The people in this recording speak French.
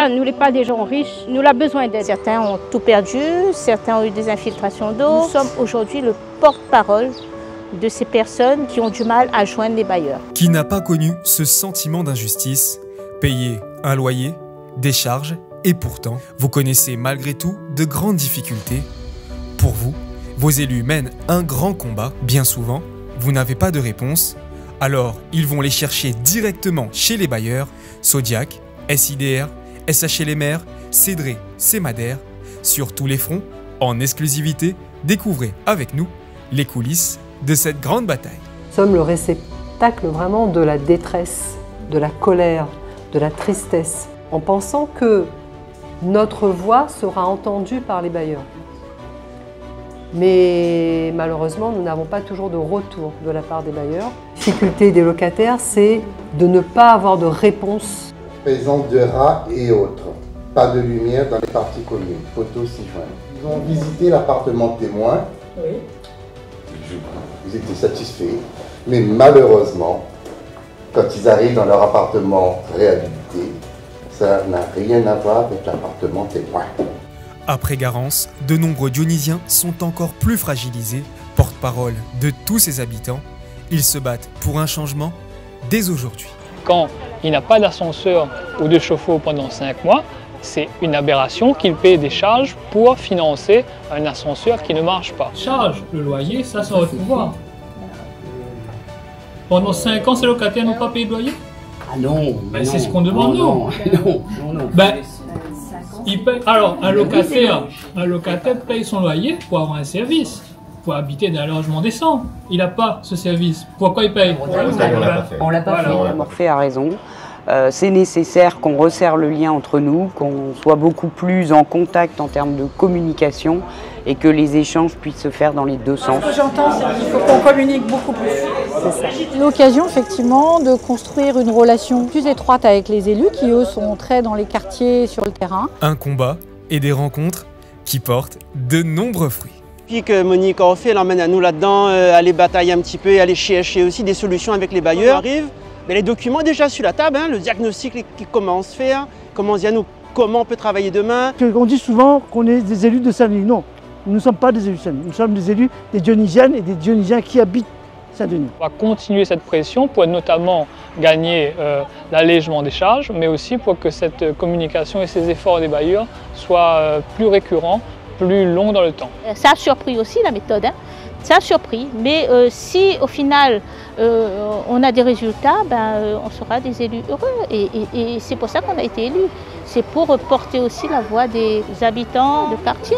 Déjà, nous n'sommes pas des gens riches, nous avons besoin d'aide. Certains ont tout perdu, certains ont eu des infiltrations d'eau. Nous sommes aujourd'hui le porte-parole de ces personnes qui ont du mal à joindre les bailleurs. Qui n'a pas connu ce sentiment d'injustice? Payer un loyer, des charges, et pourtant, vous connaissez malgré tout de grandes difficultés. Pour vous, vos élus mènent un grand combat. Bien souvent, vous n'avez pas de réponse. Alors, ils vont les chercher directement chez les bailleurs, Sodiac, SIDR, SHLMR, Cédré, Cémadère. Sur tous les fronts, en exclusivité, découvrez avec nous les coulisses de cette grande bataille. Nous sommes le réceptacle vraiment de la détresse, de la colère, de la tristesse, en pensant que notre voix sera entendue par les bailleurs. Mais malheureusement, nous n'avons pas toujours de retour de la part des bailleurs. La difficulté des locataires, c'est de ne pas avoir de réponse. Présence de rats et autres. Pas de lumière dans les parties communes. Photos s'y joignent. Ils ont visité l'appartement témoin. Oui. Ils étaient satisfaits. Mais malheureusement, quand ils arrivent dans leur appartement réhabilité, ça n'a rien à voir avec l'appartement témoin. Après Garance, de nombreux Dionysiens sont encore plus fragilisés. Porte-parole de tous ces habitants, ils se battent pour un changement dès aujourd'hui. Quand il n'a pas d'ascenseur ou de chauffe-eau pendant 5 mois, c'est une aberration qu'il paye des charges pour financer un ascenseur qui ne marche pas. Charge, le loyer, ça c'est votre pouvoir. Pendant 5 ans, ces locataires n'ont pas payé de loyer? Ah non, ben, c'est ce qu'on demande nous. Non. Ben, il paye, alors, un locataire paye son loyer pour avoir un service, pour habiter dans un logement décent. Il n'a pas ce service. Pourquoi il paye? On l'a pas fait. Morphée a raison. C'est nécessaire qu'on resserre le lien entre nous, qu'on soit beaucoup plus en contact en termes de communication et que les échanges puissent se faire dans les deux sens. Ce que j'entends, c'est qu'il faut qu'on communique beaucoup plus. C'est ça. L'occasion, effectivement, de construire une relation plus étroite avec les élus qui, eux, sont très dans les quartiers, sur le terrain. Un combat et des rencontres qui portent de nombreux fruits. Puis que Monique a fait, elle emmène à nous là-dedans, aller batailler un petit peu et aller chercher aussi des solutions avec les bailleurs. Arrive, mais les documents déjà sur la table, hein, le diagnostic qui commence à faire, comment on peut travailler demain. On dit souvent qu'on est des élus de Saint-Denis. Non, nous ne sommes pas des élus de Saint-Denis. Nous sommes des élus des Dionysiennes et des Dionysiens qui habitent Saint-Denis. On va continuer cette pression pour notamment gagner l'allègement des charges, mais aussi pour que cette communication et ces efforts des bailleurs soient plus récurrents, plus longs dans le temps. Ça a surpris aussi la méthode, hein. Ça a surpris, mais si au final on a des résultats, on sera des élus heureux et c'est pour ça qu'on a été élus. C'est pour porter aussi la voix des habitants de quartier.